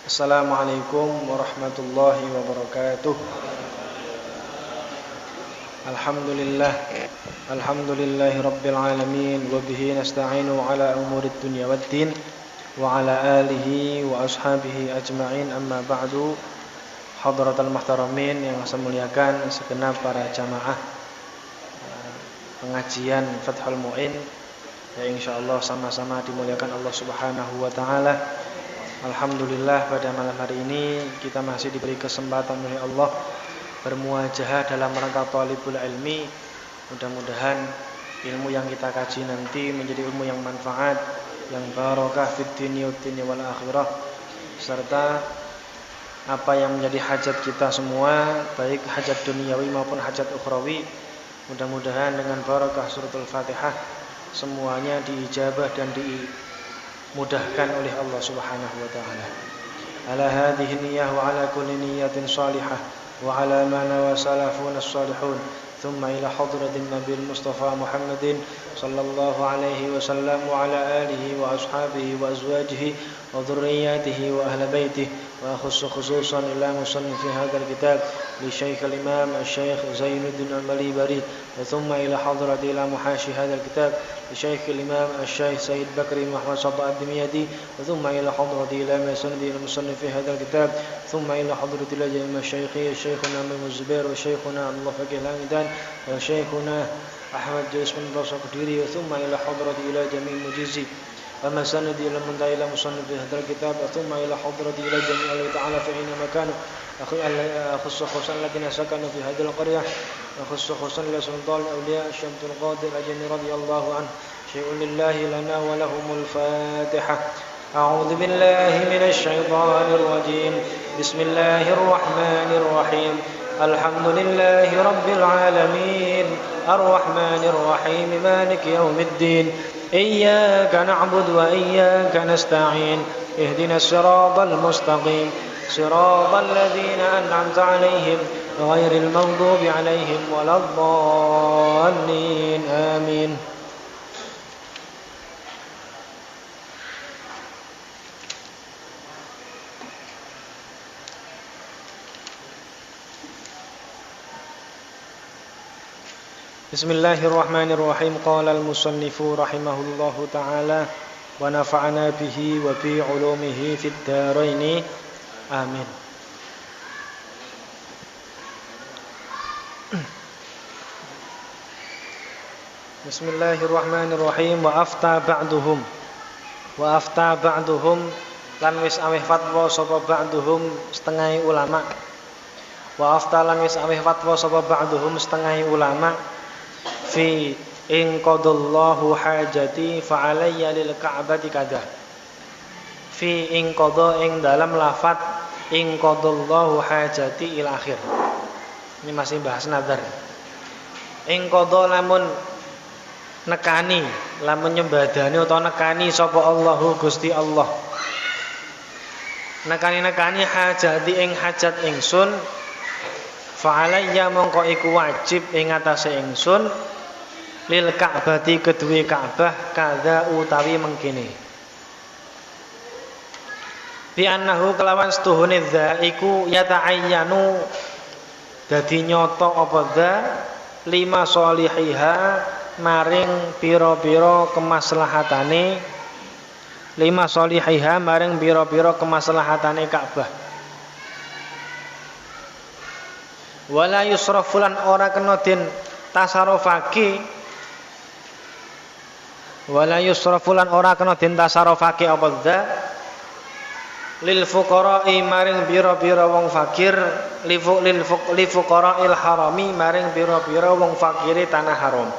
Assalamualaikum warahmatullahi wabarakatuh. Alhamdulillahi rabbil alamin wa bihi nasta'inu ala umurid dunya waddin wa ala alihi wa ashabihi ajma'in, amma ba'du. Hadratal muhtaramin yang saya muliakan segenap para jamaah pengajian Fathul Mu'in, ya insyaallah sama-sama dimuliakan Allah Subhanahu wa taala. Alhamdulillah, pada malam hari ini kita masih diberi kesempatan oleh Allah bermuajahah dalam rangka thalibul ilmi. Mudah-mudahan ilmu yang kita kaji nanti menjadi ilmu yang manfaat, yang barakah fid dunya wal akhirah, serta apa yang menjadi hajat kita semua, baik hajat duniawi maupun hajat ukhrawi, mudah-mudahan dengan barakah suratul Fatihah semuanya diijabah dan dimudahkan oleh Allah Subhanahu wa taala. Ala hadhihi niyyah wa ala kulli niyyatin salihah wa ala ma nawa salafun as-salihun. Thumma ila hadratin Nabil Mustafa Muhammadin sallallahu alaihi wasallam wa ala alihi wa ashabihi wa azwajihi wa dhurriyyatihi wa ahli baitihi, wa khususan ila musannif hadzal kitab li Syekh al-Imam Syekh Zainuddin Al-Malibari, wa thumma ila hadrati ila muhashi hadzal kitab li Syekh al-Imam Syekh Said Bakri Muhammad Sabah ad-Dimyati, wa thumma ila hadrati ila musannif hadzal kitab, thumma ila hadrati ila jami' Syekhuna Muhammad Zubair wa Syekhuna Allah Faqih Lamidan wa Syekhuna Ahmad Jasmin Rasa Qadiri, wa thumma ila hadrati ila jami' mujizi وما سند إلى من إلى مصنف هذا الكتاب، ثم إلى حضرة إلى جميع الله تعالى في أي مكان، خصوصا الذين سكنوا في هذه القرية، خصوصا لسلطان الأولياء الشمس القادر الأجل رضي الله عنه. شيء لله لنا ولهم الفاتحة. أعوذ بالله من الشيطان الرجيم. بسم الله الرحمن الرحيم. الحمد لله رب العالمين الرحمن الرحيم مالك يوم الدين إياك نعبد وإياك نستعين اهدنا الصراط المستقيم صراط الذين أنعمت عليهم غير المغضوب عليهم ولا الضالين آمين. Bismillahirrahmanirrahim. Qala al-musannifu rahimahullahu ta'ala wa nafa'ana bihi wa bi 'ulumihi fid dharain. Amin. Bismillahirrahmanirrahim. Wa afta ba'duhum lan wis aweh fatwa sapa ba'duhum setengah ulama. Wa afta lan wis aweh fatwa sapa ba'duhum setengah ulama fi in qadallahu hajati fa alayya lil ka'bati kada. Fi in qada ing dalam lafat in qadallahu hajati ila akhir. Ini masih bahas nazar. In qada lamun nekani, lamun nyembadani utawa nekani sapa Allahu Gusti Allah. Nekani hajati ing hajat ingsun, fa alayya mongko iku wajib ing atase ingsun lil ka'bati kedue Ka'bah kada utawi mengkene. Bi annahu kelawan setuhune dza iku yata'ayyanu dadi nyoto apa dza lima sholihiha maring pira-pira kemaslahatane, lima sholihiha maring pira-pira kemaslahatane Ka'bah. Wala yusrafulan ora kena den tasarrufake, wala yusrafulan ora kena den tasarrufake apa dza lil fuqara'i maring pira-pira wong fakir, li fuqara'il harami maring pira-pira wong fakire tanah haram,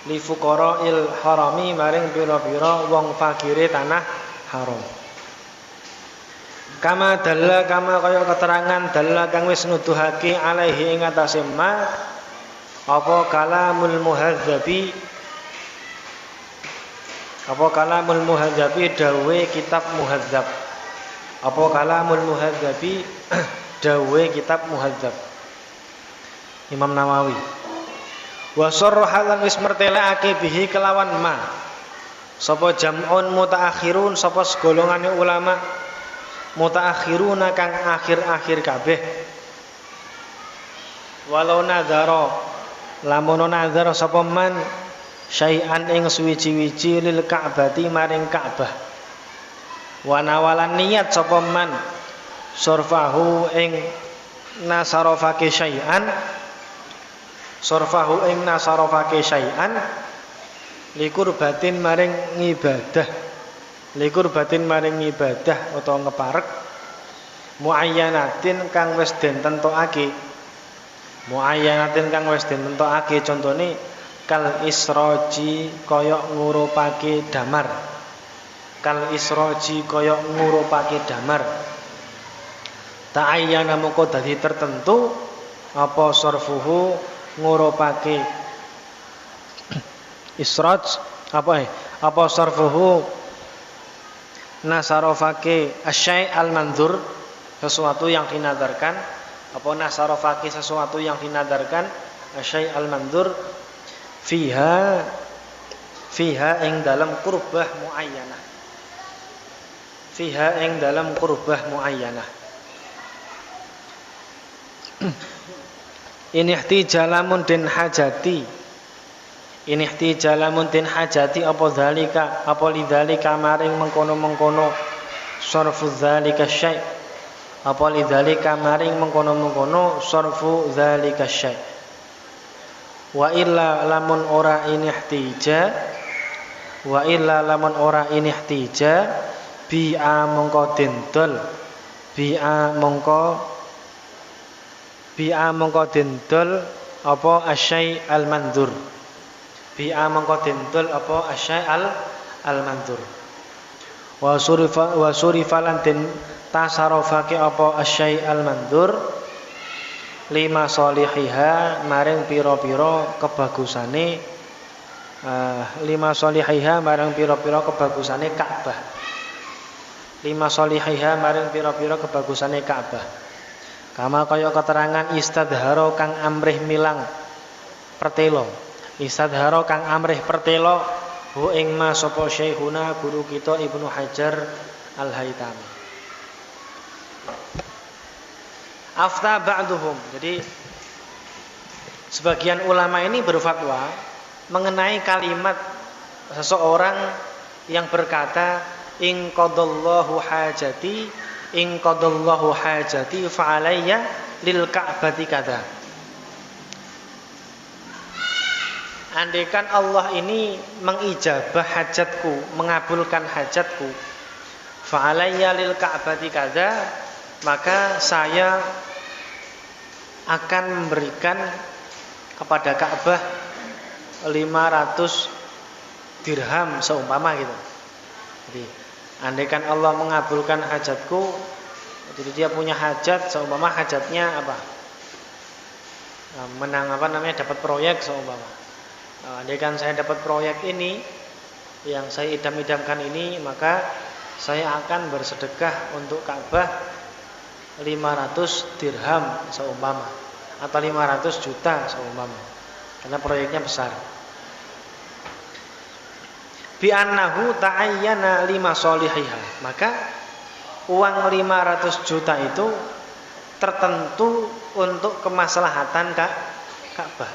li fuqara'il harami maring pira-pira wong fakire tanah haram. Kama dalla kama kaya keterangan dalla kang wis nuduhake alaihi ing atase ma apa kalamul muhadzabi, apa kalamul muhadzabi dawe kitab muhadzab, apa kalamul muhadzabi dawe kitab muhadzab Imam Nawawi. Wa sarrahalan wis mertelakake bihi kelawan ma sapa jam'un mutaakhirun, sapa segolongane ulama mutaakhiruna kang akhir-akhir kabeh. Walau nadhara lamun nadhara sapa man syai'an ing suwiji-wiji lil Ka'bati maring Ka'bah. Wa nawalan niat sapa man surfahu ing nasarofake syai'an surfahu ing nasarofake syai'an likur batin maring ibadah utawa ngeparek muayyanatin kang wis den tentokake contone kal isroji kaya ngurupake damar ta'ayyana moko dadi tertentu apa sarfuhu ngurupake israj apa sarfuhu nasarofake asyai' al-mandzur sesuatu yang dinadarkan apa nasarofake sesuatu yang dinadarkan asyai' al-mandzur fiha ing dalam qurbah muayyanah Inihtijalamun din hajati apa dzalika apa lidzalika maring mengkono-mengkono sarfu dzalika syai' apa lidzalika maring mengkono-mengkono sarfu dzalika syai' wa illa lamun ora inihtija bi'a mongko dendol apa asyai' al-mandzur wa surifa lan den tasarufake apa asyai' al-mandzur lima sholihiha maring pira-pira kebagusane Ka'bah kama kaya keterangan istadharo kang amrih pertelo hu ing ma sapa syekhuna guru kita Ibnu Hajar Al-Haytami. Afta ba'duhum. Jadi sebagian ulama ini berfatwa mengenai kalimat seseorang yang berkata in qadallahu hajati fa'alayya lil ka'bati kadza. Andaikan Allah ini mengijabah hajatku, mengabulkan hajatku, fa'alayya lil ka'bati kadza, maka saya akan memberikan kepada Ka'bah 500 dirham seumpama gitu. Jadi andaikan Allah mengabulkan hajatku, jadi dia punya hajat seumpama hajatnya dapat proyek seumpama. Andaikan saya dapat proyek ini yang saya idam-idamkan ini, maka saya akan bersedekah untuk Ka'bah 500 dirham seumpama atau 500 juta seumpama, karena proyeknya besar. Bi annahu ta'ayyana lima sholihiha, maka uang 500 juta itu tertentu untuk kemaslahatan Ka'bah.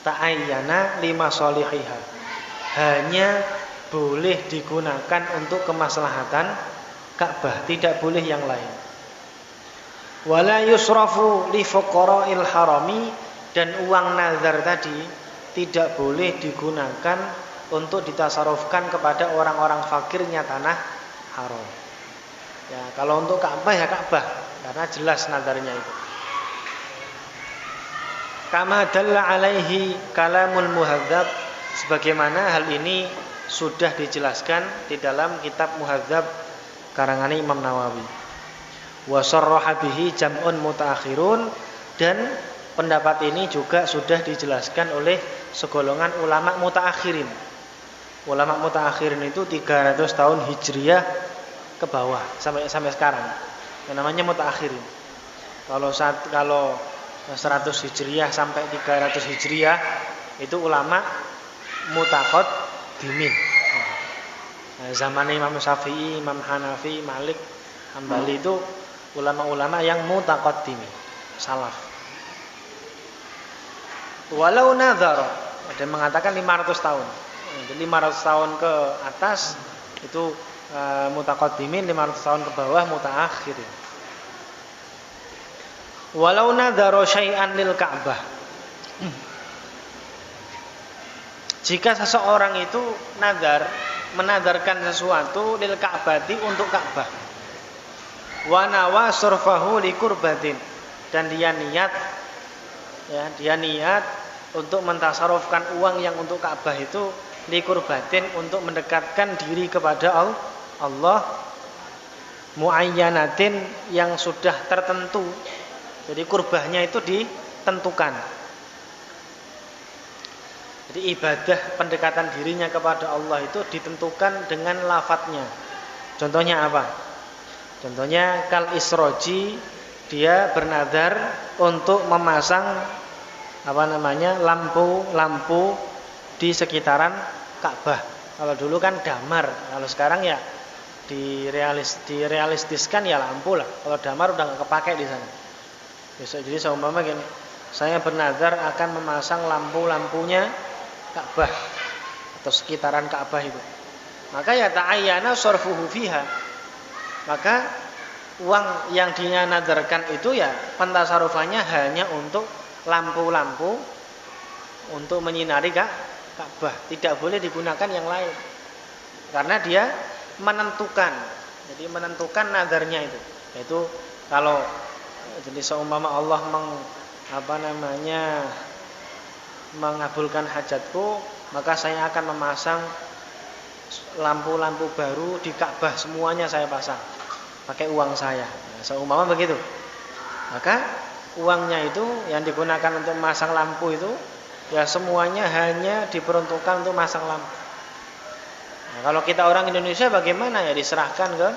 Ta'ayyana lima sholihiha, hanya boleh digunakan untuk kemaslahatan Ka'bah, tidak boleh yang lain. Wala yusrafu li fuqara'il harami, dan uang nazar tadi tidak boleh digunakan untuk ditasarufkan kepada orang-orang fakirnya tanah haram. Ya, kalau untuk Ka'bah ya Ka'bah, karena jelas nazarnya itu. Kama dalla alaihi kalamul muhadzab, sebagaimana hal ini sudah dijelaskan di dalam kitab Muhadzab karangan Imam Nawawi. Wa sarraha bihi jam'un mutaakhirun, dan pendapat ini juga sudah dijelaskan oleh segolongan ulama mutaakhirin. Ulama mutaakhirin itu 300 tahun Hijriyah ke bawah sampai sekarang. Yang namanya mutaakhirin. Kalau 100 Hijriyah sampai 300 Hijriyah itu ulama mutaqaddimin. Zaman Imam Syafi'i, Imam Hanafi, Malik, Hambali itu ulama-ulama yang mutaqaddimi, salaf. Walau nadhar, ada yang mengatakan 500 tahun. Jadi 500 tahun ke atas itu mutaqaddimin, 500 tahun ke bawah mutaakhirin. Walau nadhara syai'an lil Ka'bah. Jika seseorang itu menadarkan sesuatu lil Ka'bati untuk Ka'bah. Wa nawa surfahu li qurbatin, dan dia niat untuk mentasarufkan uang yang untuk Ka'bah itu li qurbatin, untuk mendekatkan diri kepada Allah, muayyanatin, yang sudah tertentu. Jadi kurbahnya itu ditentukan. Jadi ibadah pendekatan dirinya kepada Allah itu ditentukan dengan lafadznya. Contohnya apa? Contohnya kal isroji, dia bernadar untuk memasang lampu di sekitaran Ka'bah. Kalau dulu kan damar, kalau sekarang ya direalistiskan ya lampu lah. Kalau damar udah nggak kepake di sana. Jadi seumpama gini, saya bernadar akan memasang lampu-lampunya Ka'bah atau sekitaran Ka'bah itu. Maka ya ta'ayyana sarfuhu fiha. Maka uang yang dia nadarkan itu ya pentasarufannya hanya untuk lampu-lampu untuk menyinari Ka'bah, tidak boleh digunakan yang lain. Karena dia menentukan. Jadi menentukan nadarnya itu. Yaitu kalau jadi seumpama Allah mengabulkan hajatku, maka saya akan memasang lampu-lampu baru di Ka'bah, semuanya saya pasang pakai uang saya. Seumpama begitu. Maka uangnya itu yang digunakan untuk memasang lampu itu ya semuanya hanya diperuntukkan untuk masang lampu. Nah, kalau kita orang Indonesia bagaimana? Ya diserahkan ke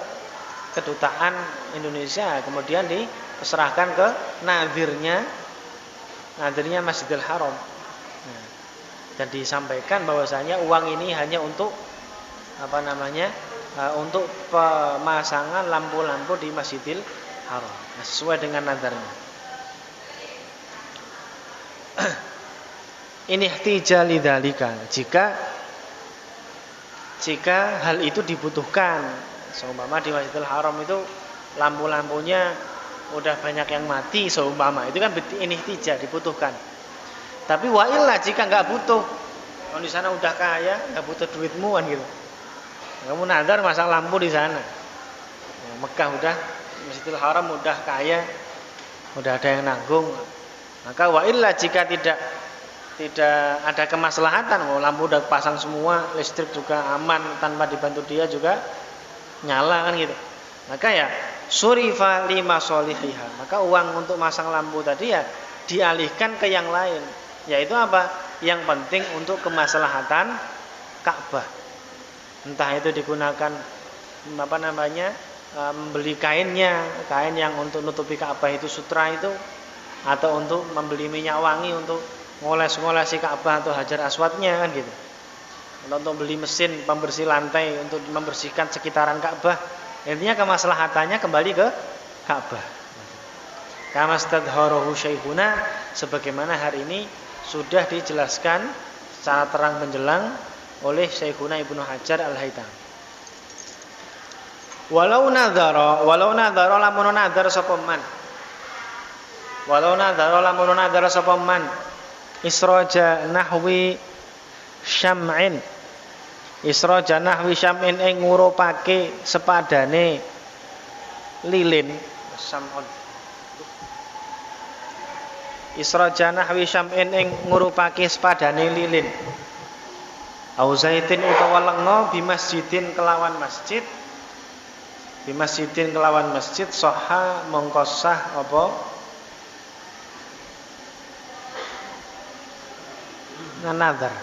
kedutaan Indonesia, kemudian diserahkan ke nadirnya Masjidil Haram. Nah, dan disampaikan bahwasanya uang ini hanya untuk untuk pemasangan lampu-lampu di Masjidil Haram. Nah, sesuai dengan nadarnya. Ini ihtijal lidzalika, jika hal itu dibutuhkan. Seumpama di Masjidil Haram itu lampu-lampunya udah banyak yang mati, seumpama itu kan ini ihtijal, dibutuhkan. Tapi wa illa jika enggak butuh, kalau di sana udah kaya, enggak butuh duitmu kan gitu. Kamu nadar masang lampu di sana. Mekah udah, Masjidil Haram udah kaya, udah ada yang nanggung. Maka wa illa jika tidak ada kemaslahatan, lampu udah pasang semua, listrik juga aman tanpa dibantu dia juga nyala kan gitu. Maka ya surifa lima solihiha. Maka uang untuk masang lampu tadi ya dialihkan ke yang lain. Yaitu apa? Yang penting untuk kemaslahatan Ka'bah. Entah itu digunakan membeli kain yang untuk nutupi Ka'bah itu sutra itu, atau untuk membeli minyak wangi untuk ngoles-ngolesi Ka'bah atau Hajar Aswadnya kan gitu. Untuk beli mesin pembersih lantai untuk membersihkan sekitaran Ka'bah. Intinya kemaslahatannya kembali ke Ka'bah. Kama stadharahu syekhuna, sebagaimana hari ini sudah dijelaskan secara terang benderang oleh Syekhuna Ibnu Hajar Al-Haythami. Walau nadhara lamun nadhar sapa man. Walau nadhara lamun nadhar sapa man isroja nahwi syam'in. Isroja nahwi syam'in ing ngurupake sepadane lilin. Sam'un. Isroja nahwi syam'in ing ngurupake sepadane lilin. Au zaitin utawa lenga bimasjidin kelawan masjid. Bimasjidin kelawan masjid sahha mongko sah apa? Nadhar.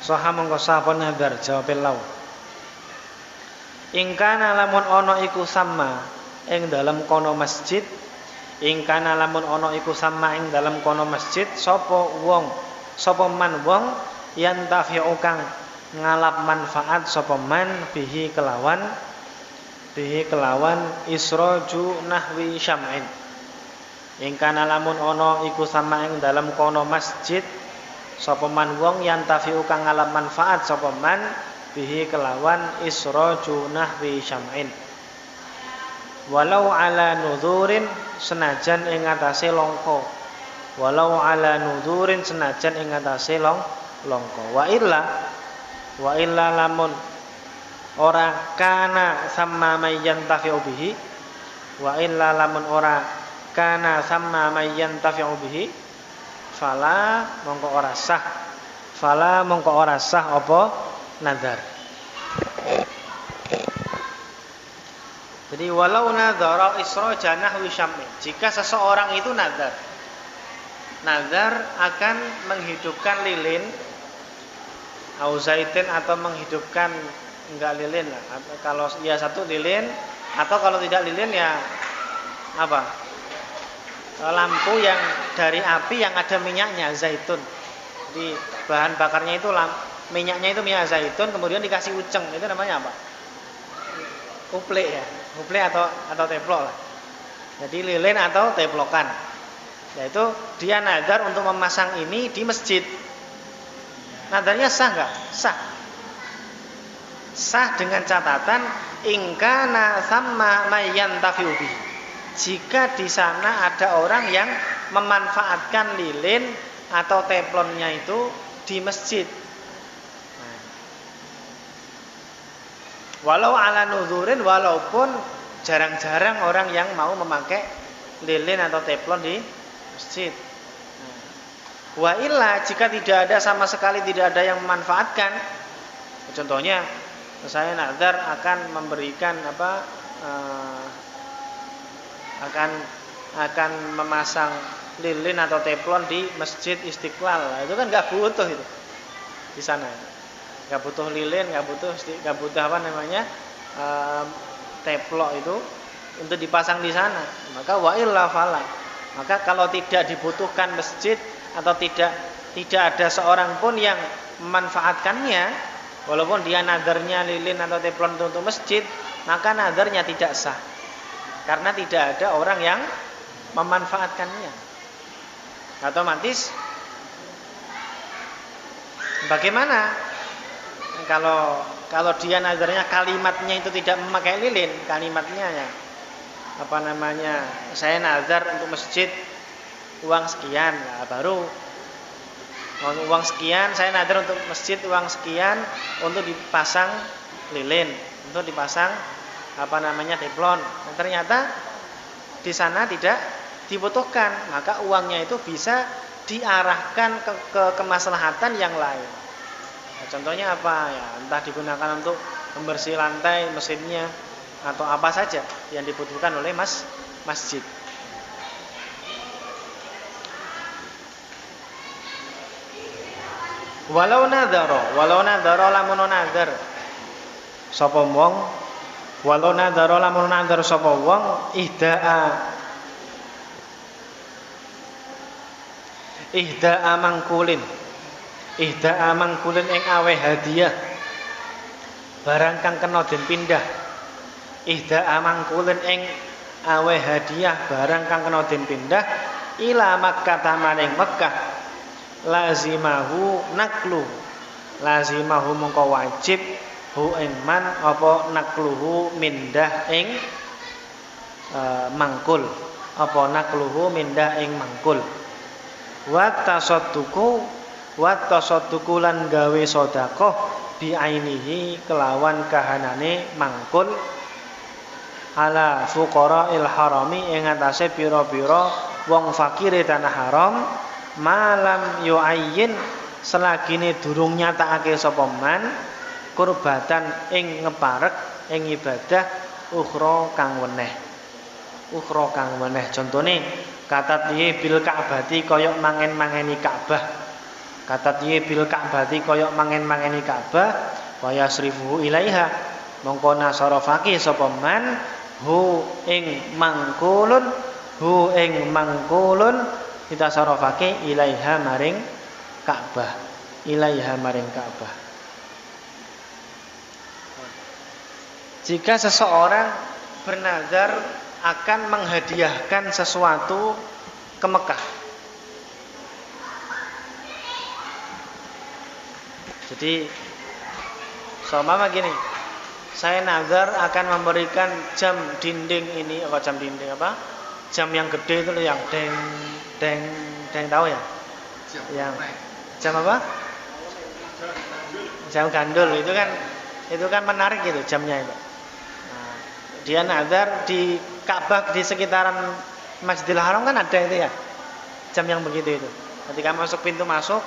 Sahha mongko sah apa nadhar, jawab lau. Ingkana lamun ana iku sama ing dalam kono masjid ing kana lamun ana iku sama ing dalam kono masjid sapa man wong yantafi'u kang ngalap manfaat sapa man bihi kelawan isroju nahwi syam'in. Ing kana lamun ana iku sama ing dalam kono masjid sapa man wong yantafi'u kang ngalap manfaat sapa man bihi kelawan isroju nahwi syam'in. Walau ala nudhurin senajan ing atase longko. Walau ala nudhurin senajan ing atase longko. Wa illa lamun ora kana samma mayyan tafi'u bihi. Wa illa lamun ora kana samma mayyan tafi'u bihi. Fala mongko ora sah apa nazar. Jadi walau nadzara isroja nahwi syam'in, jika seseorang itu nazar akan menghidupkan lilin au zaitin atau menghidupkan enggak lilin lah. Kalau ya satu lilin atau kalau tidak lilin ya apa? Lampu yang dari api yang ada minyaknya zaitun. Jadi bahan bakarnya itu minyaknya itu minyak zaitun kemudian dikasih uceng. Itu namanya apa? Uple ya. Uple atau teplok lah. Jadi lilin atau teplokan. Yaitu dia nazar untuk memasang ini di masjid. Nadarnya sah enggak? Sah. Sah dengan catatan ingkana samma mayyantafi'u bihi. Jika di sana ada orang yang memanfaatkan lilin atau teplonnya itu di masjid. Walau ala nudzurin, walaupun jarang-jarang orang yang mau memakai lilin atau teflon di masjid. Wa illa, jika tidak ada sama sekali tidak ada yang memanfaatkan. Contohnya saya nazar akan memberikan akan memasang lilin atau teflon di Masjid Istiqlal. Itu kan enggak butuh itu di sana. Enggak butuh lilin, enggak butuh apa namanya? Teplok itu untuk dipasang di sana. Maka wa illa fala. Maka kalau tidak dibutuhkan masjid atau tidak ada seorang pun yang memanfaatkannya, walaupun dia nadarnya lilin atau teplon untuk masjid, maka nadarnya tidak sah. Karena tidak ada orang yang memanfaatkannya. Otomatis bagaimana kalau dia nadarnya kalimatnya itu tidak memakai lilin, kalimatnya ya apa namanya? Saya nazar untuk masjid uang sekian, nah, baru uang sekian, saya nazar untuk masjid uang sekian untuk dipasang lilin, untuk dipasang apa namanya teflon. Dan ternyata di sana tidak dibutuhkan, maka uangnya itu bisa diarahkan ke kemaslahatan yang lain. Nah, contohnya apa ya? Entah digunakan untuk membersih lantai mesinnya atau apa saja yang dibutuhkan oleh masjid. Walau nadhara lamun nadhar sapa wong, walau nadhara lamun nadhar sapa wong ihda'a mangkulin ing awe hadiah barang kang kena den pindah. Ihda'a mangkulin ing awe hadiah barang kang kena den pindah ila Makkah maring Mekah. Lazimahu mongko wajib hu ing man apa nakluhu mindah ing mangkul, apa nakluhu mindah ing mangkul. Wa tasadduqu lan gawe sedekah bi ainihi kelawan kahanane mangkul ala fuqara'il harami ing atase pira-pira wong fakire tanah haram malam yu'ayyin selagine durung nyatakake sapa man kurbatan ing ngeparek ing ibadah ukhra kang weneh. Contone katat ye bil Ka'bati koyok mangen-mangeni Ka'bah. Katat ye bil Ka'bati koyok mangen-mangeni Ka'bah wa yasrifuhu ilaiha mongko nasarafake sapa man hu ing mangkulun hu ing mangkulun ditasarrufake ilaiha maring Ka'bah, ilaiha maring Ka'bah. Jika seseorang bernazar akan menghadiahkan sesuatu ke Mekah. Jadi seumpama gini, saya nazar akan memberikan jam dinding ini, apa jam dinding apa? Jam yang gede itu yang deng deng deng, tahu ya? Yang jam apa? Jam gandul itu kan menarik gitu jamnya itu. Nah, dia nazar di Ka'bah di sekitaran Masjidil Haram kan ada itu ya, jam yang begitu itu. Ketika masuk pintu masuk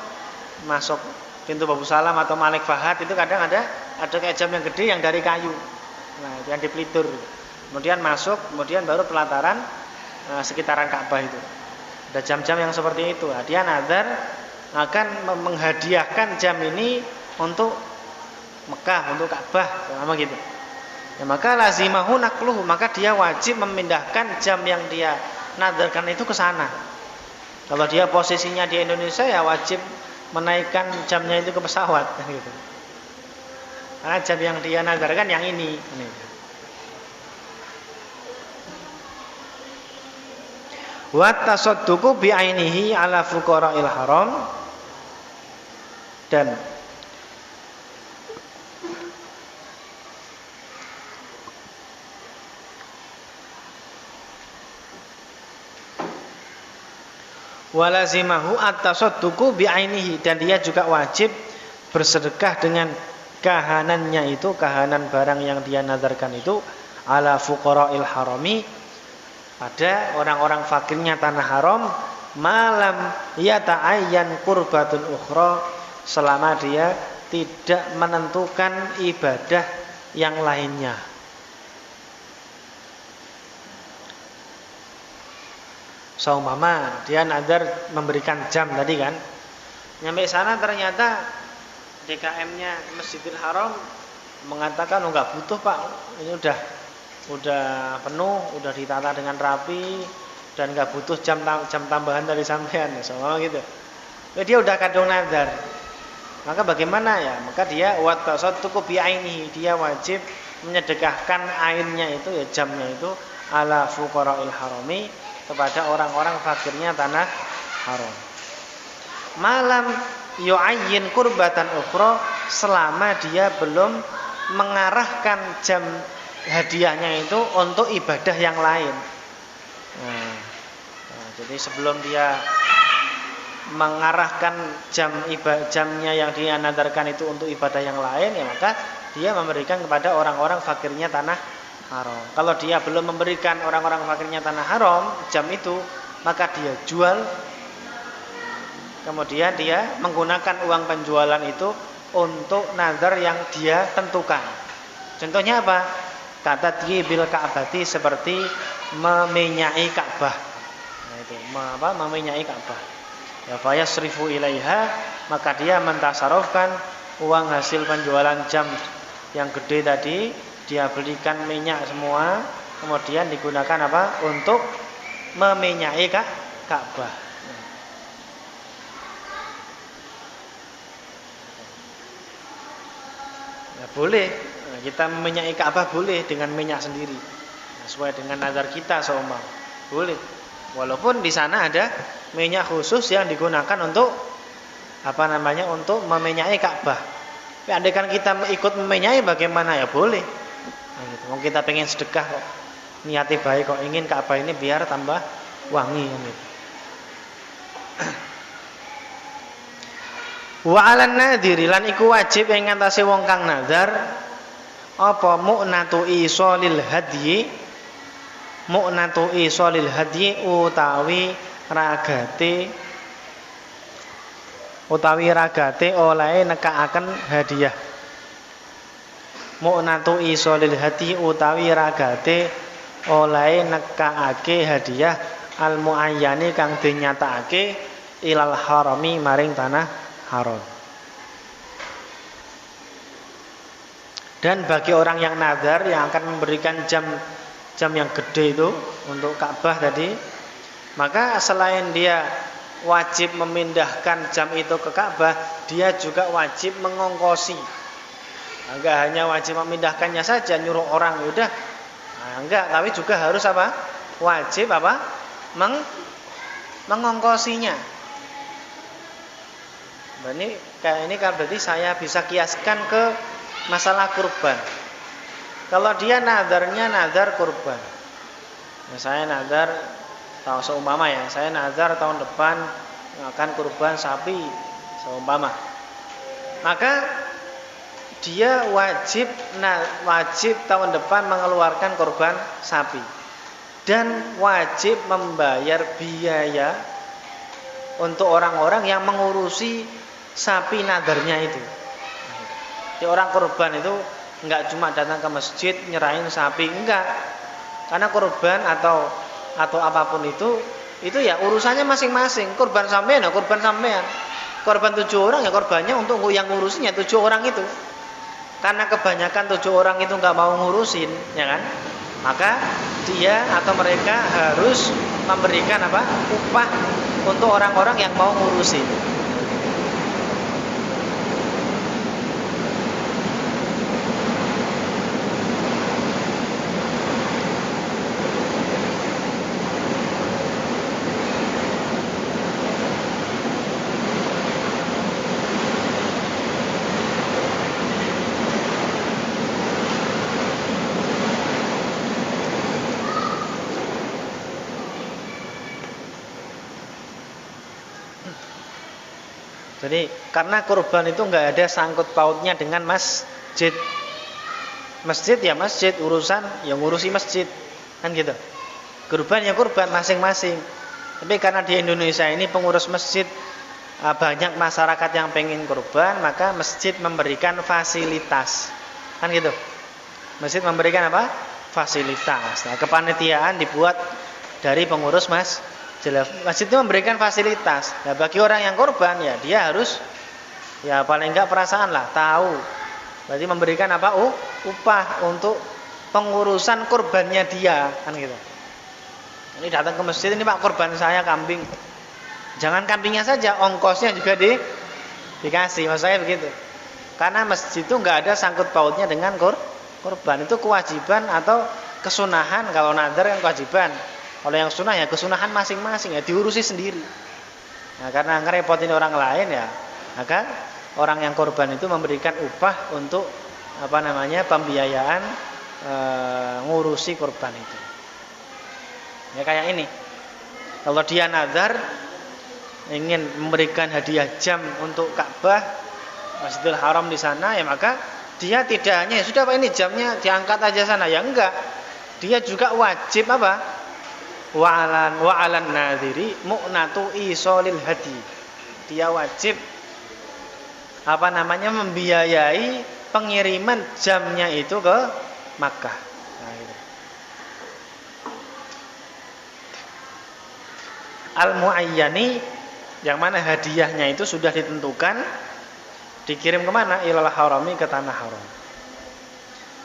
pintu Babu Salam atau Malik Fahad itu kadang ada kayak jam yang gede yang dari kayu. Nah, itu yang dipelitur. Kemudian masuk, kemudian baru pelataran sekitaran Ka'bah itu. Ada jam-jam yang seperti itu. Nah, dia nazar akan menghadiahkan jam ini untuk Mekah, untuk Ka'bah, sama gitu. Ya, maka lazimahu naqluhu, maka dia wajib memindahkan jam yang dia nazarkan itu ke sana. Kalau dia posisinya di Indonesia ya wajib menaikkan jamnya itu ke pesawat gitu. Karena jam yang dia nazarkan yang ini. Wa tasadduqu bi ainihi ala fuqara'il haram, dan walazimahu at-tasadduqu bi ainihi, dan dia juga wajib bersedekah dengan kahanannya itu, kahanan barang yang dia nazarkan itu, ala fuqara'il harami, pada orang-orang fakirnya tanah haram, malam yata'ayyan qurbatun ukhra, selama dia tidak menentukan ibadah yang lainnya. Seumpama dia nazar memberikan jam tadi kan, nyampe sana ternyata DKM-nya Masjidil Haram mengatakan enggak butuh Pak, ini udah penuh, udah ditata dengan rapi dan enggak butuh jam tambahan dari sampean, seumpama gitu. Dia udah kadung nazar. Maka bagaimana ya? Maka dia wa tasadduqu bi ainihi, dia wajib menyedekahkan ainnya itu, ya jamnya itu, ala fuqara'il harami, kepada orang-orang fakirnya tanah haram. Malam yu'ayyin qurbatan ukhra, selama dia belum mengarahkan jam hadiahnya itu untuk ibadah yang lain. Nah, jadi sebelum dia mengarahkan jamnya yang dia nadarkan itu untuk ibadah yang lain, ya maka dia memberikan kepada orang-orang fakirnya tanah haram. Kalau dia belum memberikan orang-orang fakirnya tanah haram jam itu, maka dia jual, kemudian dia menggunakan uang penjualan itu untuk nazar yang dia tentukan. Contohnya apa? Kata bil Ka'bati, seperti memenyai Ka'bah. Nah, itu memenyai Ka'bah. Ya fayasrifu ilaiha, maka dia mentasarufkan uang hasil penjualan jam yang gede tadi, dia belikan minyak semua, kemudian digunakan apa? Untuk memenyai Ka'bah. Ya, boleh. Nah, kita memenyai Ka'bah boleh dengan minyak sendiri. Nah, sesuai dengan nazar kita seumpama. Boleh. Walaupun di sana ada minyak khusus yang digunakan untuk untuk memenyai Ka'bah. Tapi andaikan kita ikut memenyai bagaimana, ya boleh. Nah, gitu. Mau kita pengen sedekah kok, niatnya baik kok, ingin Ka'bah ini biar tambah wangi gitu. Wa 'alan nadhiri, lan iku wajib ing ngatasé wong kang nazar apa mu'natu isolil hadyi, mu'natu isolil hadyi utawi ragate oleh nekaaken hadiah. Mu'natu isolil hadyi utawi ragate oleh nekaake hadiah al muayyani kang dinyatakake ilal harami maring tanah haram. Dan bagi orang yang nazar yang akan memberikan jam yang gede itu untuk Ka'bah tadi, Maka selain dia wajib memindahkan jam itu ke Ka'bah, dia juga wajib mengongkosi. Enggak hanya wajib memindahkannya saja, nyuruh orang udah. Nah, enggak, tapi juga harus apa? Wajib apa? Mengongkosinya. Ini kan berarti saya bisa kiaskan ke masalah kurban. Kalau dia nadarnya nadar kurban, ya saya nadar, tahu seumpama ya, saya nadar tahun depan akan kurban sapi seumpama, maka dia wajib tahun depan mengeluarkan kurban sapi dan wajib membayar biaya untuk orang-orang yang mengurusi sapi nadarnya itu. Jadi orang kurban itu enggak cuma datang ke masjid nyerahin sapi, enggak. Karena kurban atau apapun itu ya urusannya masing-masing. Kurban sampean ya kurban sampean. Kurban 7 orang ya kurbannya untuk yang ngurusinnya 7 orang itu. Karena kebanyakan 7 orang itu enggak mau ngurusin, ya kan? Maka dia atau mereka harus memberikan apa? Upah untuk orang-orang yang mau ngurusin. Jadi karena kurban itu nggak ada sangkut pautnya dengan masjid. Masjid ya masjid, urusan yang ngurusi masjid, kan gitu. Kurban ya kurban masing-masing. Tapi karena di Indonesia ini pengurus masjid banyak masyarakat yang pengen kurban, maka masjid memberikan fasilitas, kan gitu. Masjid memberikan apa? Fasilitas. Nah, kepanitiaan dibuat dari pengurus masjid itu memberikan fasilitas. Nah, bagi orang yang kurban ya dia harus ya paling enggak perasaan lah, tahu. Berarti memberikan apa? Upah untuk pengurusan kurbannya dia, kan gitu. Ini datang ke masjid, ini Pak kurban saya kambing. Jangan kambingnya saja, ongkosnya juga dikasih. Maksud saya begitu. Karena masjid itu enggak ada sangkut pautnya dengan kurban. Itu kewajiban atau kesunahan. Kalau nadar kan kewajiban. Kalau yang sunnah ya kesunahan masing-masing ya diurusi sendiri. Nah, karena ngerepotin orang lain ya, maka orang yang korban itu memberikan upah untuk pembiayaan ngurusi korban itu. Ya kayak ini. Kalau dia nazar ingin memberikan hadiah jam untuk Ka'bah, Masjidil Haram di sana, ya maka dia tidak hanya sudah Pak ini jamnya diangkat aja sana, ya enggak. Dia juga wajib apa? Wa'alan nadhiri mu'natu isolil hadi. Dia wajib membiayai pengiriman jamnya itu ke Makkah. Nah, gitu. Al-muayyani, yang mana hadiahnya itu sudah ditentukan, dikirim kemana? Ilal harami, ke tanah haram.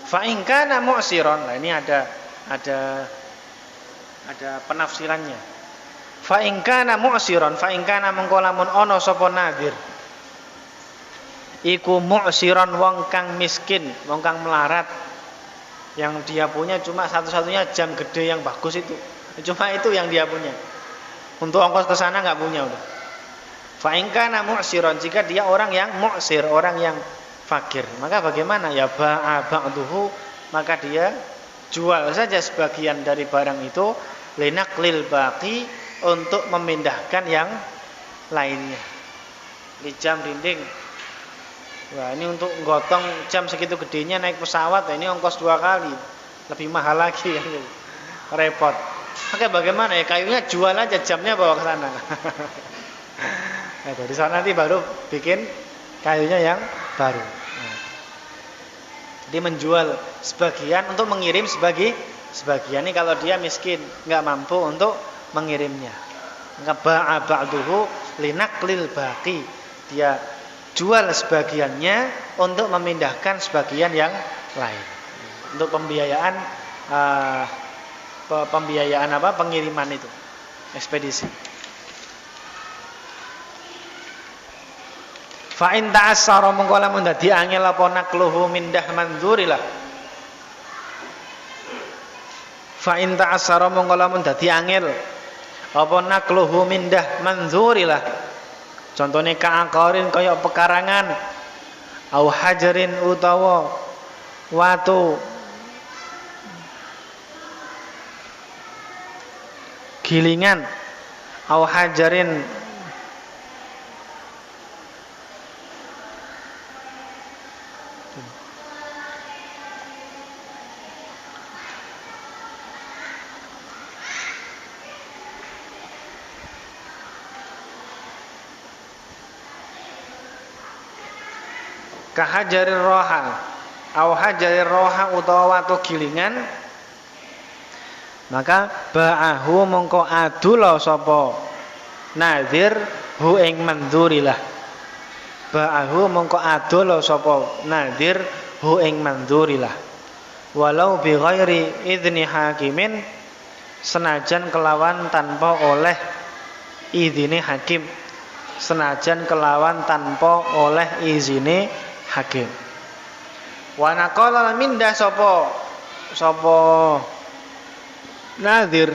Fa in kana mu'siron. Nah, ini ada penafsirannya. Fa in kana mu'siron, fa in kana mengko lamun ana sapa nadir. Iku mu'siron wong kang miskin, wong kang melarat. Yang dia punya cuma satu-satunya jam gede yang bagus itu. Cuma itu yang dia punya. Untuk ongkos ke sana enggak punya udah. Fa in kana mu'siron, jika dia orang yang mu'sir, orang yang fakir, maka bagaimana? Ya ba'a ba'duhu, maka dia jual saja sebagian dari barang itu linaklil baqi, untuk memindahkan yang lainnya. Di jam dinding. Wah, ini untuk gotong jam segitu gedenya naik pesawat, ini ongkos 2 kali. Lebih mahal lagi ya. Repot. Oke, bagaimana ya? Kayunya jual aja, jamnya bawa ke sana. Nah, dari sana nanti baru bikin kayunya yang baru. Nah. Jadi menjual sebagian untuk mengirim sebagian. Ini kalau dia miskin, enggak mampu untuk mengirimnya. Maka ba'a ba'duhu linaklil baqi. Dia jual sebagiannya untuk memindahkan sebagian yang lain. Untuk pembiayaan pengiriman itu. ekspedisi. Fa in ta'assara mongko lamun dadi angel apa nakluhu mindah mandzurilah. Fa in ta'assara mongko lamun dadi angel apa nakluhu mindah mandzurilah. Contone ka'aqarin kaya pekarangan au hajarin utawa watu gilingan au hajarin kahajarir roha au hajarir roha utawa watu gilingan, maka ba'ahu mongko adula sapa nadzir hu ing mandzurilah. Ba'ahu mongko adula sapa nadzir hu ing mandzurilah. Walau bi ghairi idzni hakimin, senajan kelawan tanpa oleh izine hakim, senajan kelawan tanpa oleh izine hakim. Wa naqala minda sapa nadzir,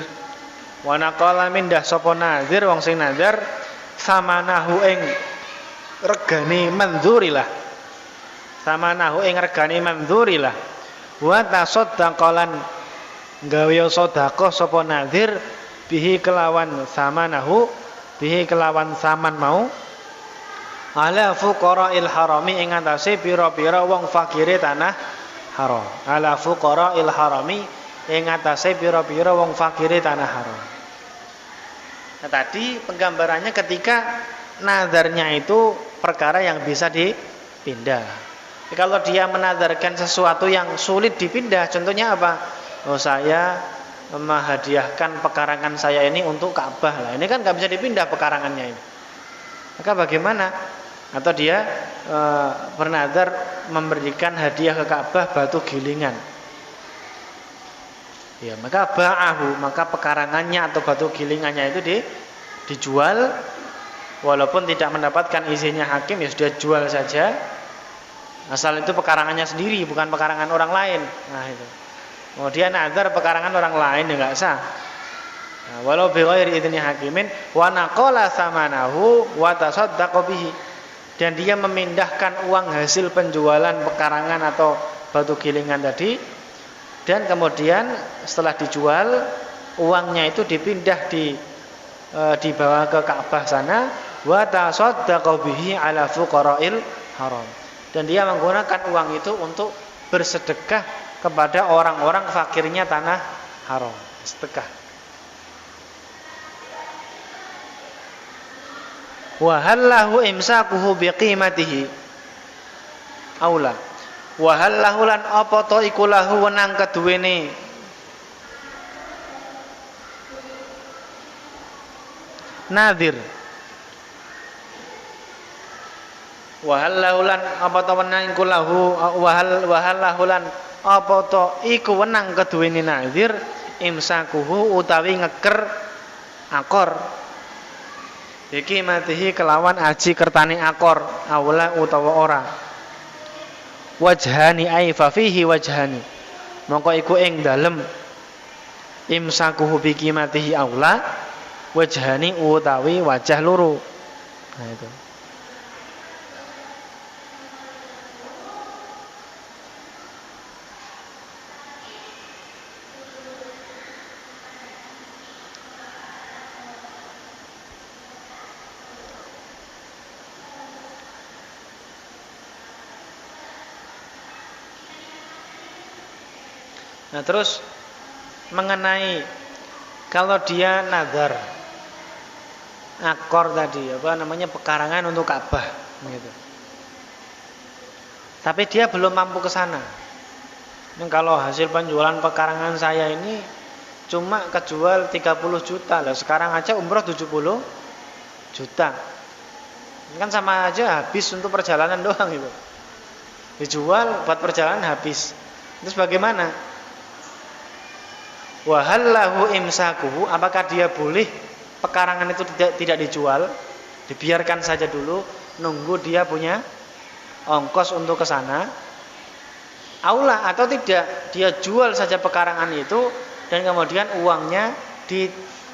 wa naqala mindah sapa nadzir wong sing nadzar samanahu ing regane mandzurilah. Samanahu ing regane mandzurilah. Wa tasaddaqalan gawe sedekah sapa nadzir bihi kelawan samanahu, bihi kelawan saman mau ala fuqara'il harami ing atase pira-pira wong fakire tanah haram. Ala fuqara'il harami ing atase pira-pira wong fakire tanah haram. Nah, tadi penggambarannya ketika nazarnya itu perkara yang bisa dipindah. Kalau dia menazarkan sesuatu yang sulit dipindah, contohnya apa? Oh, saya menghadiahkan pekarangan saya ini untuk Ka'bah. Lah, ini kan nggak bisa dipindah pekarangannya ini. Maka bagaimana? Atau dia bernazar memberikan hadiah ke Ka'bah batu gilingan. Ya, maka ba'ahu, maka pekarangannya atau batu gilingannya itu dijual, walaupun tidak mendapatkan izinnya hakim, ya sudah jual saja. Asal itu pekarangannya sendiri, bukan pekarangan orang lain. Nah itu. Kemudian nazar pekarangan orang lain ya enggak sah. Nah, walau bi ghairi idzni hakimin wa naqala samanahu wa tasaddaqa bihi. Dan dia memindahkan uang hasil penjualan pekarangan atau batu gilingan tadi, dan kemudian setelah dijual uangnya itu dipindah dibawa ke Ka'bah sana, wa tasaddaqa bihi ala fuqara'il haram. Dan dia menggunakan uang itu untuk bersedekah kepada orang-orang fakirnya tanah haram. Sedekah. Wa hallahu imsakuhu biqimatihi aula. Wa hallahu lan apa to iku lahu wenang keduwene nadir. Wa hallahu lan apa to wenang iku lahu wa hallahu lan apa to iku wenang keduwene nadir imsakuhu utawi ngeker akor. Iki matihi kelawan aji kertane akor aula utawa ora. Wajhani ai fa fihi wajhani. Mongko iku ing dalem imsakuhu bi qimatihi aula wajhani utawi wajah loro. Nah itu. Nah terus mengenai kalau dia nazar akor tadi apa namanya pekarangan untuk Ka'bah gitu. Tapi dia belum mampu ke sana. Kalau hasil penjualan pekarangan saya ini cuma kejual 30 juta lah, sekarang aja umroh 70 juta. Ini kan sama aja habis untuk perjalanan doang itu. Dijual buat perjalanan habis. Terus bagaimana? Wa hallahu imsakuhu, apakah dia boleh pekarangan itu tidak dijual, dibiarkan saja dulu, nunggu dia punya ongkos untuk ke sana. Aula atau tidak, dia jual saja pekarangan itu dan kemudian uangnya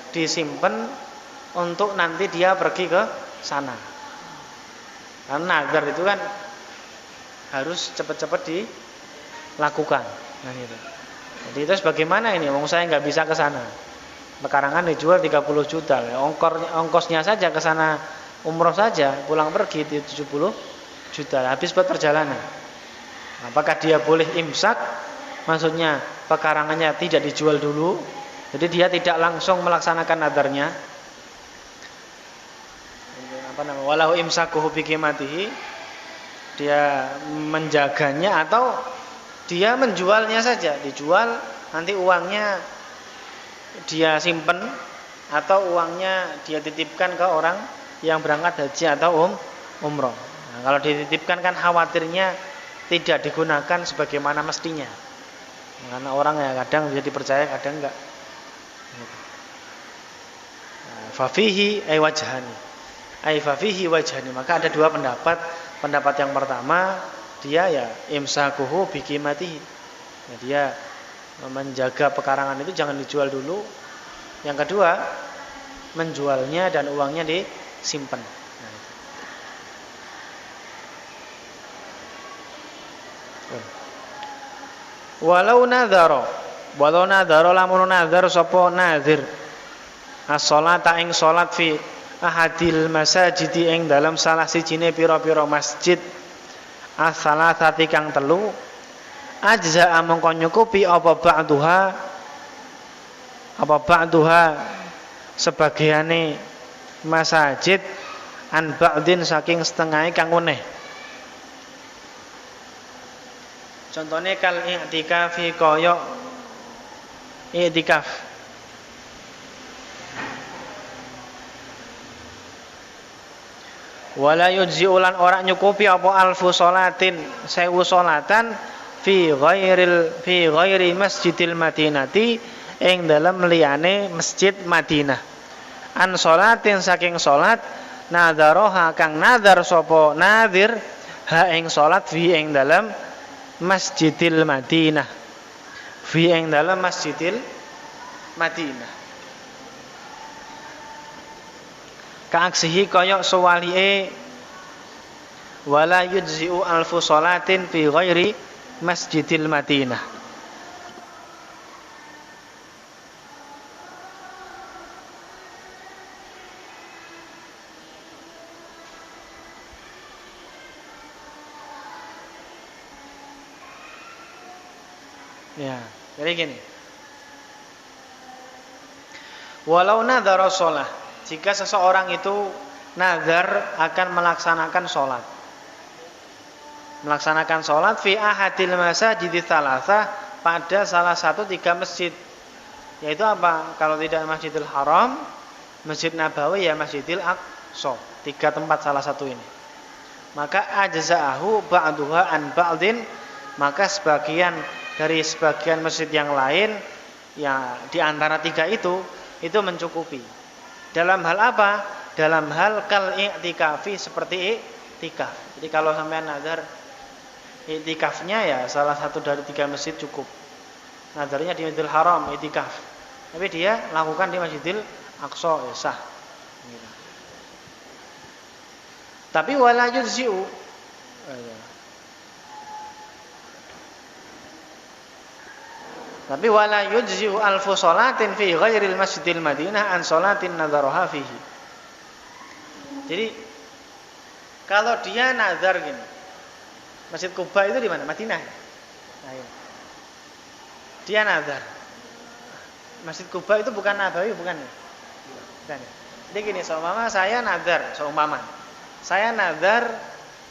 disimpan untuk nanti dia pergi ke sana. Karena nazar itu kan harus cepat-cepat dilakukan. Nah itu. Jadi terus bagaimana ini? Wong saya nggak bisa ke sana. Pekarangan dijual 30 juta. Ongkosnya saja ke sana umroh saja, pulang pergi 70 juta. Habis buat perjalanan. Apakah dia boleh imsak? Maksudnya pekarangannya tidak dijual dulu, jadi dia tidak langsung melaksanakan nadarnya. Walau imsakuhu biqimatihi, dia menjaganya atau dia menjualnya saja, dijual nanti uangnya dia simpen atau uangnya dia titipkan ke orang yang berangkat haji atau umroh. Nah, kalau dititipkan kan khawatirnya tidak digunakan sebagaimana mestinya. Karena orang ya kadang bisa dipercaya, kadang enggak. Fafihi ay wajhani. Ay fafihi wajhani. Maka ada dua pendapat. Pendapat yang pertama, dia ya imsakuhu biqimatihi. Ya, dia menjaga pekarangan itu jangan dijual dulu. Yang kedua, menjualnya dan uangnya disimpan. Walau nadharo lamun nadhar sapa nazir as-sholata ing salat fi ahadil masajidi ing dalam salah sijine pira-pira masjid as-salasati kang telu ajza mongko nyukupi apa ba'duha sebagiane masajid an ba'din saking setengahe kang weneh. Contohnya kal i'tikafi koyok i'tikaf. Wala yujzi'ulan orang nyukupi apa alfu sholatin 1000 sholatan fi ghairi masjidil Madinati ing dalam liyane masjid Madinah. An sholatin saking sholat nadharoha kang nadhar sapa nadhir ha ing sholat fi ing dalam Masjidil Madinah. Fi ing dalam Masjidil Madinah. Kaaksihi koyok sewali'e wala yujzi'u alfu sholatin fi ghairi Masjidil Madinah. Ya, jadi gini. Walau nadhara sholah, jika seseorang itu nadhar akan melaksanakan sholat. Melaksanakan sholat fi ahadil masajidits tsalatsa pada salah satu 3 masjid. Yaitu apa? Kalau tidak Masjidil Haram, Masjid Nabawi ya Masjidil Aqsa. 3 tempat salah satu ini. Maka ajza'ahu ba'duha an ba'din, maka dari sebagian masjid yang lain ya di antara 3 itu mencukupi. Dalam hal apa? Dalam hal kal i'tikafi, seperti i'tikaf. Jadi kalau sampean nazar i'tikafnya ya salah satu dari 3 masjid cukup. Nazarnya di Masjidil Haram i'tikaf. Tapi dia lakukan di Masjidil Aqsa ya sah. Gitu. Tapi wala yujzi'u. Tapi wala yujzi'u alfu sholatin fi ghairil Masjidil Madinah an sholatin nadharoha fihi. Jadi kalau dia nazar gini, Masjid Kuba itu di mana? Madinah. Nah, iya. Dia nazar. Masjid Kuba itu bukan Nabawi, bukan ya? Bukan ya? Jadi gini, seumpama saya nazar, saya nazar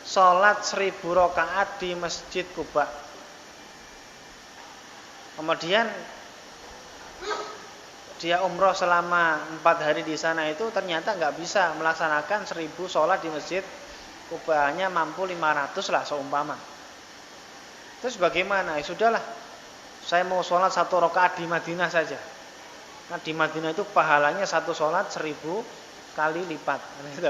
sholat 1000 rakaat di Masjid Kuba. Kemudian dia umroh selama 4 hari di sana itu ternyata nggak bisa melaksanakan 1000 sholat di Masjid Kuba, hanya mampu 500 lah seumpama. Terus bagaimana? Ya sudahlah, saya mau sholat 1 rakaat di Madinah saja. Nah, di Madinah itu pahalanya satu sholat 1000 kali lipat. Gitu.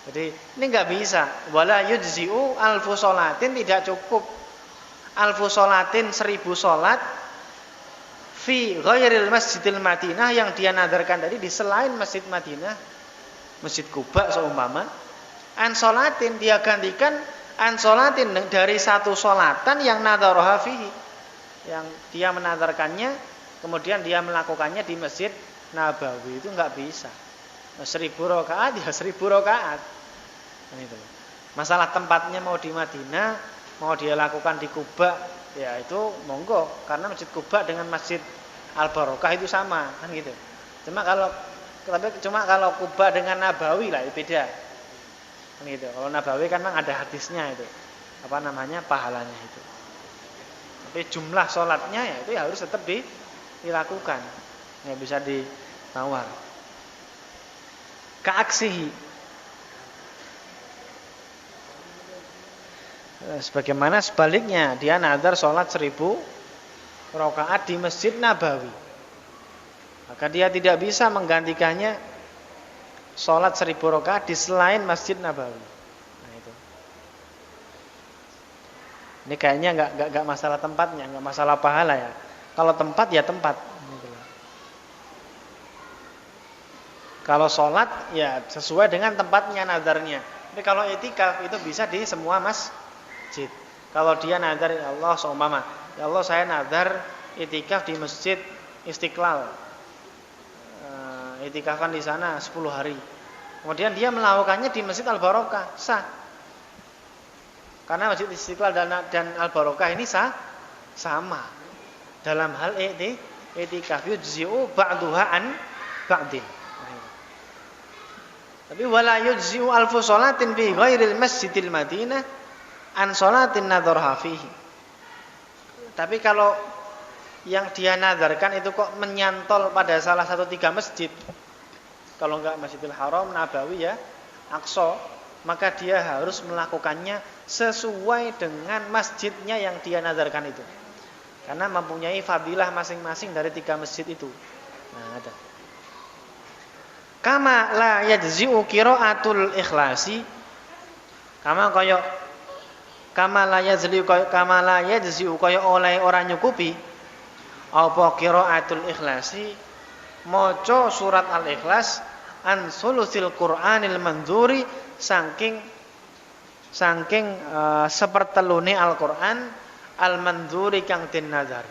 Jadi ini nggak bisa. Wala yujzi'u alfu sholatin, tidak cukup. Alfu sholatin 1000 sholat fi ghairil masjidil Madinah, yang dia nadarkan tadi di selain masjid Madinah, Masjid Quba seumpama. An sholatin, dia gantikan an sholatin dari satu sholatan yang nadharoha fihi, yang dia menadarkannya kemudian dia melakukannya di Masjid Nabawi. Itu nggak bisa. 1000 rakaat ya 1000 rakaat. Itu. Masalah tempatnya mau di Madinah, mau dia lakukan di Quba, ya itu monggo, karena Masjid Quba dengan Masjid Al-Barokah itu sama, kan gitu. Cuma kalau Quba dengan Nabawi lah itu beda. Kan gitu. Kalau Nabawi kan memang ada hadisnya itu. Apa namanya? Pahalanya itu. Tapi jumlah sholatnya ya itu ya harus tetap dilakukan. Ya bisa ditawar. Kaaksihi. Sebagaimana sebaliknya, dia nazar sholat 1000 rakaat di Masjid Nabawi. Maka dia tidak bisa menggantikannya sholat 1000 rakaat di selain Masjid Nabawi. Nah itu. Ini kayaknya nggak masalah tempatnya, nggak masalah pahala ya. Kalau tempat ya tempat. Kalau sholat ya sesuai dengan tempatnya nazarnya. Tapi kalau i'tikaf itu bisa di semua masjid. Kalau dia nazar, ya Allah seumpama, ya Allah saya nazar i'tikaf di Masjid Istiqlal. I'tikafan di sana 10 hari. Kemudian dia melakukannya di Masjid Al-Barokah, sah. Karena Masjid Istiqlal dan Al-Barokah ini sama. Dalam hal i'tikaf yujzi'u ba'duha an ba'din. Tapi wala yujzi'u alfu sholatin fi ghairil masjidil Madinah an sholatin nadharha fihi. Tapi kalau yang dia nadarkan itu kok menyantol pada salah satu 3 masjid, kalau enggak Masjidil Haram, Nabawi ya, Aqsa, maka dia harus melakukannya sesuai dengan masjidnya yang dia nadarkan itu. Karena mempunyai fadilah masing-masing dari 3 masjid itu. Nah, ada. Kama la yajzi'u qira'atul ikhlasi. Kama la yajzi'u kaya oleh orang nyukupi apa qira'atul ikhlasi, maca surat Al-Ikhlas an sulusil Qur'anil mandzuri, saking sepertelune Al-Qur'an al-mandzuri kang den nazar.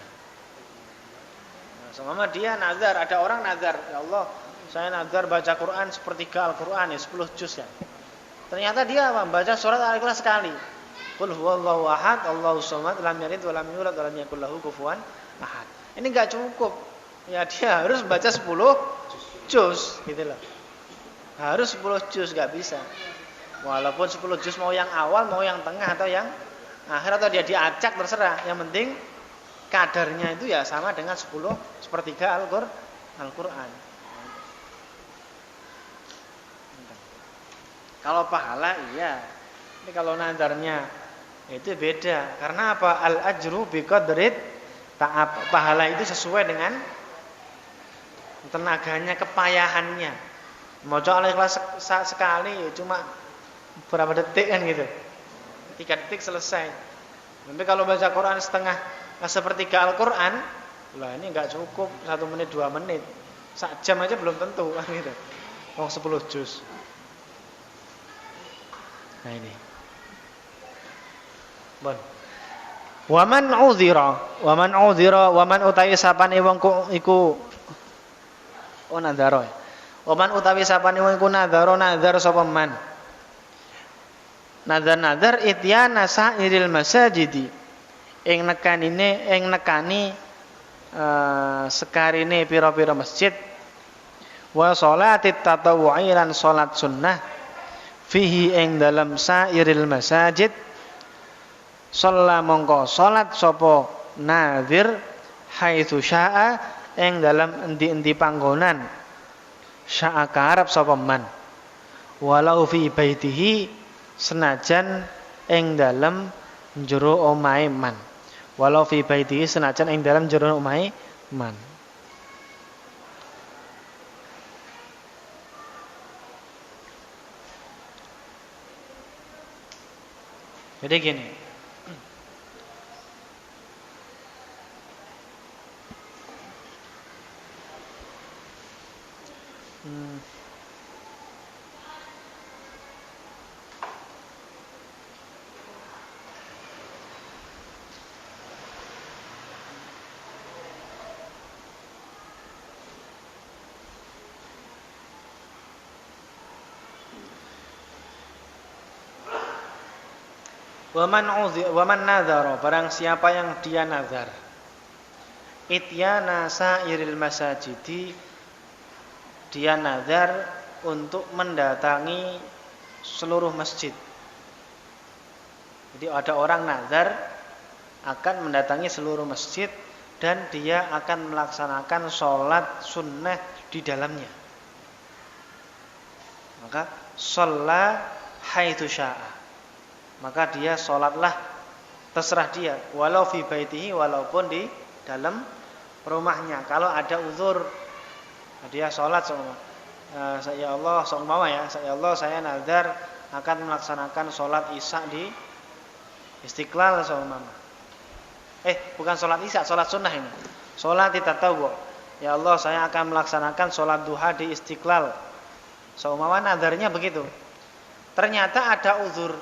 Nah, sama dia nazar, ada orang nazar, ya Allah saya nazar baca Quran sepertiga Al-Quran ya 10 juz ya. Ternyata dia membaca surat Al-Ikhlas sekali. Qul huwallahu ahad, Allahus samad, lam yalid wa lam yulad wa lam yakul lahu kufuwan ahad. Ini enggak cukup. Ya dia harus baca 10 juz gitu loh. Harus 10 juz, enggak bisa. Walaupun 10 juz mau yang awal, mau yang tengah atau yang akhir, atau dia diacak terserah. Yang penting kadarnya itu ya sama dengan 10 sepertiga Al-Quran. Kalau pahala iya. Ini kalau nadarnya itu beda. Karena apa? Al-ajru biqadrit ta'ab. Pahala itu sesuai dengan tenaganya, kepayahannya. Mau coba Al-Ikhlas sekali cuma berapa detik kan gitu. 3 detik selesai. Tapi kalau baca Quran sepertiga Al-Quran, lah ini enggak cukup 1 menit 2 menit. 1 jam aja belum tentu kan gitu. Mau 10 juz. Nah ini. Bon. Waman utawi sapane wong iku nadharo. Waman utawi sapane wong iku nadharo sapa man. Nadhar ityana sa'iril masajidi. Ing nekani sekarine pira-pira masjid. Wa sholatit tatawwu'i lan salat sunnah. Fihi ing dalam sairil masajid, shalla mongko salat sapa nadhir haitsu syaa ing dalam endi-endi panggonan, syaa karep sapa man, walau fi baitihi senajan ing dalam jero omahe man, walau fi baitihi senajan ing dalam jero omahe man. Jadi gini. Waman nadhara, barang siapa yang dia nazar, ityana sairil masajidi, dia nazar untuk mendatangi seluruh masjid. Jadi ada orang nazar akan mendatangi seluruh masjid dan dia akan melaksanakan sholat sunnah di dalamnya. Maka sholat haitsu syaa, maka dia sholatlah, terserah dia, walau fi baitihi, walaupun di dalam rumahnya. Kalau ada uzur, dia sholat ya Allah, ya Allah, saya nazar akan melaksanakan sholat isya di Istiqlal bukan sholat isya, sholat sunnah ini, sholat tatawwu. Ya Allah, saya akan melaksanakan sholat duha di Istiqlal. Nazarnya begitu. Ternyata ada uzur.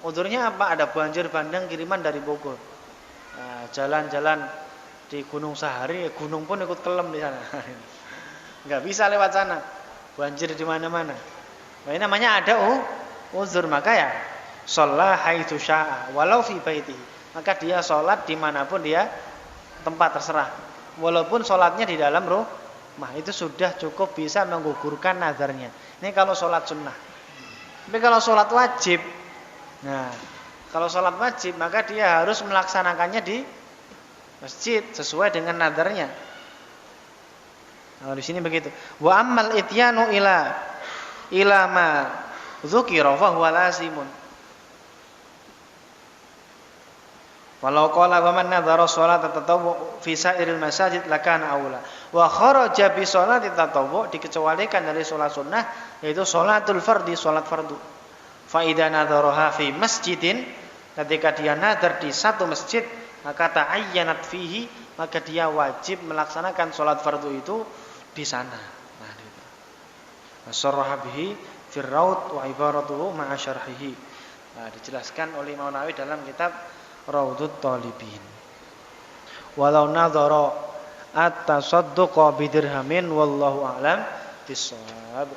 Uzurnya apa? Ada banjir bandang kiriman dari Bogor. Nah, jalan-jalan di Gunung Sahari, gunung pun ikut kelem di sana. Enggak bisa lewat sana. Banjir di mana-mana. Nah, ini namanya ada uzur, maka ya sholat haitsu syaa walau fi baitihi. Maka dia sholat dimanapun dia tempat, terserah. Walaupun sholatnya di dalam rumah, itu sudah cukup bisa menggugurkan nazarnya. Ini kalau sholat sunnah. Tapi kalau sholat wajib, kalau sholat wajib maka dia harus melaksanakannya di masjid sesuai dengan nadarnya. Nah, di sini begitu. Wa ammal ityanu ila ma dzukira fa huwa lazimun. Walau qala wa man nadhara sholata tatawwu fi sa'iril masajid lakana aula. Wa kharaja bi sholati tatawwu, dikecualikan dari sholat sunnah, yaitu sholatul fardhi, sholat fardu. Fa idza nadharaha fi masjidin, ketika dia nadar di satu masjid, maka ta'ayyanat fihi, maka dia wajib melaksanakan sholat fardu itu di sana. Nah, itu. Wasarraha bihi fi raud wa ibaratuhu ma'a syarhihi. Nah, dijelaskan oleh Imam Nawawi dalam kitab Raudhut Talibin. Walau nadhara at-tasadduqa bidirhamin wallahu a'lam bis-shawab.